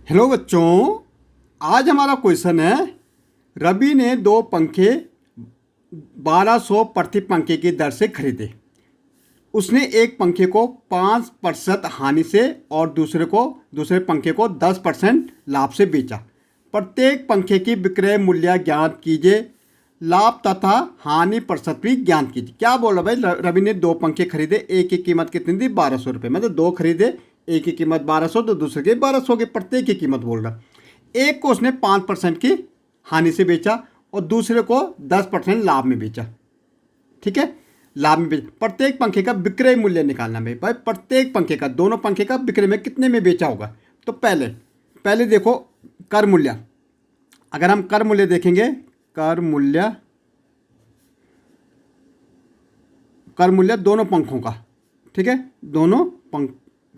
Hello बच्चों, आज हमारा क्वेश्चन है। रवि ने दो पंखे 1200 प्रति पंखे की दर से खरीदे। उसने एक पंखे को 5% हानि से और दूसरे पंखे को 10% लाभ से बेचा। प्रत्येक पंखे की विक्रय मूल्य ज्ञात कीजिए। लाभ तथा हानि प्रतिशत भी ज्ञात कीजिए। क्या बोला भाई? रवि ने दो पंखे खरीदे, एक की कीमत कितनी थी? 1200 रुपये। मतलब दो खरीदे, एक की कीमत 1200 तो दूसरे की 1200 की, प्रत्येक की कीमत बोल रहा। एक को उसने 5% की हानि से बेचा और दूसरे को 10% लाभ में बेचा। ठीक है, लाभ में बेचा। प्रत्येक पंखे का विक्रय मूल्य निकालना है भाई। प्रत्येक पंखे का, दोनों पंखे का विक्रय में कितने में बेचा होगा। तो पहले देखो कर मूल्य। अगर हम कर मूल्य देखेंगे, कर मूल्य दोनों पंखों का, ठीक है, दोनों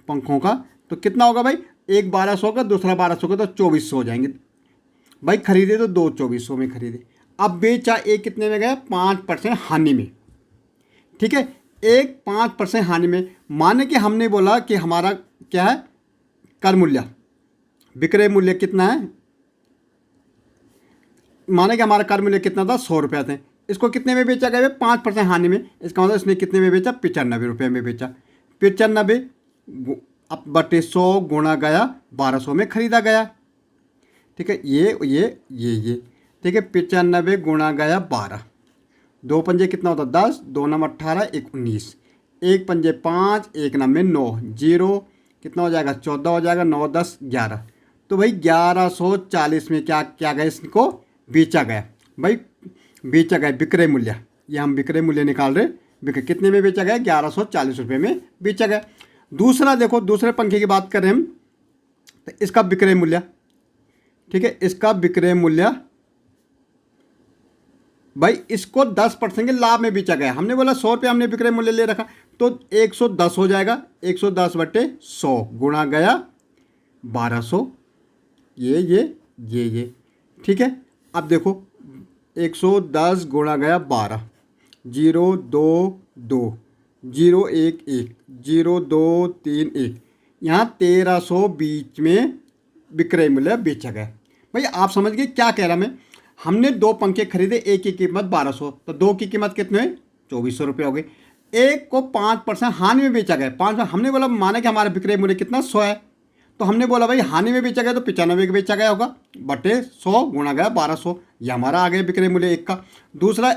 पंखों का तो कितना होगा भाई? एक 1200 का, दूसरा 1200 का, तो 2400 हो जाएंगे भाई। खरीदे तो दो 2400 में खरीदे। अब बेचा एक कितने में गया? 5% हानि में। ठीक है, एक 5% हानि में। माने कि हमने बोला कि हमारा क्या है? कर मूल्य, विक्रय मूल्य कितना है? माने कि हमारा कर मूल्य कितना था? 100 रुपये थे। इसको कितने में बेचा गया? 5% हानि में। इसका मतलब इसने कितने में बेचा? 95 रुपये में बेचा। 95 अब बटे 100 गुणा गया 1200 में खरीदा गया। ठीक है, ये ठीक है। 95 गुणा गया 12, दो पंजे कितना होता? 10, दो नम 18, एक 19, एक पंजे 5, एक नम में 9, जीरो कितना हो जाएगा? 14 हो जाएगा। 9 10 11। तो भाई 1140 में क्या गया? इसको बेचा गया भाई। बेचा गया विक्रय मूल्य, ये हम विक्रय मूल्य निकाल रहे। विक्रय कितने में बेचा गया? 1140 रुपये में बेचा गया। दूसरा देखो, दूसरे पंखे की बात कर रहे हैं हम, तो इसका विक्रय मूल्य, ठीक है, इसका विक्रय मूल्य भाई, इसको 10% के लाभ में बेचा गया। हमने बोला 100 रुपये हमने विक्रय मूल्य ले रखा, तो 110 हो जाएगा। 110 बटे 100 गुणा गया 1200, ये ठीक है। अब देखो 110 गुणा गया 12, 0 2 2, 0 1 1, 0 2 3 1, यहाँ 1300 बीच में विक्रय मूल्य बेचा गया। भाई आप समझ गए क्या कह रहा मैं? हमने दो पंखे खरीदे, एक की कीमत 1200, तो दो की कीमत कितने हुए? 2400 रुपये हो गई। एक को 5% हानि में बेचा गया। 5, हमने बोला माना कि हमारा विक्रय मूल्य कितना? 100 है, तो हमने बोला भाई हानि में बेचा गया तो 95 का बेचा गया होगा, बटे 100 गुणा गया 1200। ये हमारा आ गया विक्रय मूल्य एक का। दूसरा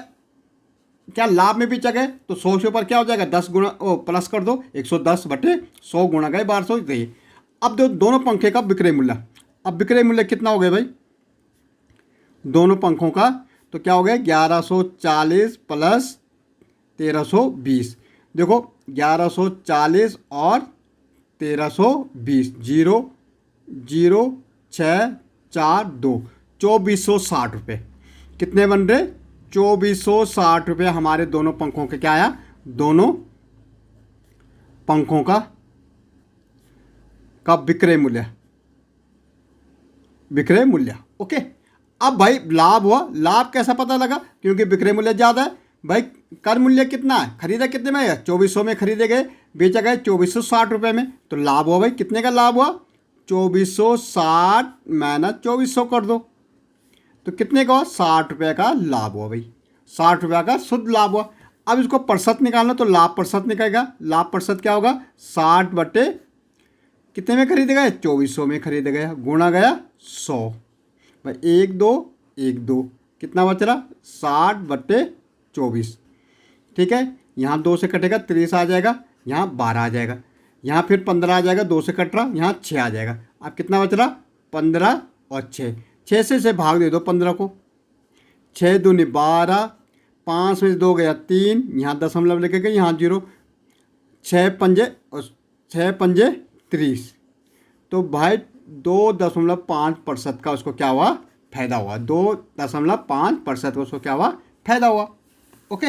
क्या लाभ में बेचा गया? तो 100 के ऊपर क्या हो जाएगा? 10 गुणा प्लस कर दो, 110 बटे 100 गुणा गए 1200। देखिए अब दोनों पंखे का विक्रय मूल्य। अब विक्रय मूल्य कितना हो गया भाई दोनों पंखों का? तो क्या हो गया? 1140 प्लस 1320। देखो 1140 और 1320, 0 0 6 4 2, 2460 रुपये। कितने बन रहे? 2460 रुपये हमारे दोनों पंखों के क्या आया? दोनों पंखों का विक्रय मूल्य। ओके। अब भाई लाभ हुआ। लाभ कैसा पता लगा? क्योंकि विक्रय मूल्य ज़्यादा है भाई। कर मूल्य कितना है? खरीदा कितने में है? 2400 में खरीदे गए, बेचा गए 2460 रुपये में। तो लाभ हुआ भाई, कितने का लाभ हुआ? 2460 माइनस 2400 कर दो, तो कितने का हुआ? 60 रुपये का लाभ हुआ भाई। 60 रुपये का शुद्ध लाभ हुआ। अब इसको प्रतिशत निकालना, तो लाभ प्रतिशत निकलेगा। लाभ प्रतिशत क्या होगा? 60 बटे कितने में खरीदे गए? 2400 में खरीदे गए, गुणा गया 100 भाई। 1 2 1 2, कितना बच रहा? 60 बटे 24। ठीक है, यहाँ 2 से कटेगा 30 आ जाएगा, यहाँ 12 आ जाएगा, यहाँ फिर 15 आ जाएगा, 2 से कट रहा, यहाँ 6 आ जाएगा। अब कितना बच रहा? 15 और 6 से भाग दे दो 15 को। 6 दूनी 12, 5 में से 2 गया 3, यहाँ दशमलव लेके गए, यहाँ 0, 6 पंजे 30। तो भाई 2.5% का उसको क्या हुआ? फायदा हुआ। 2.5% का उसको क्या हुआ? फायदा हुआ। ओके।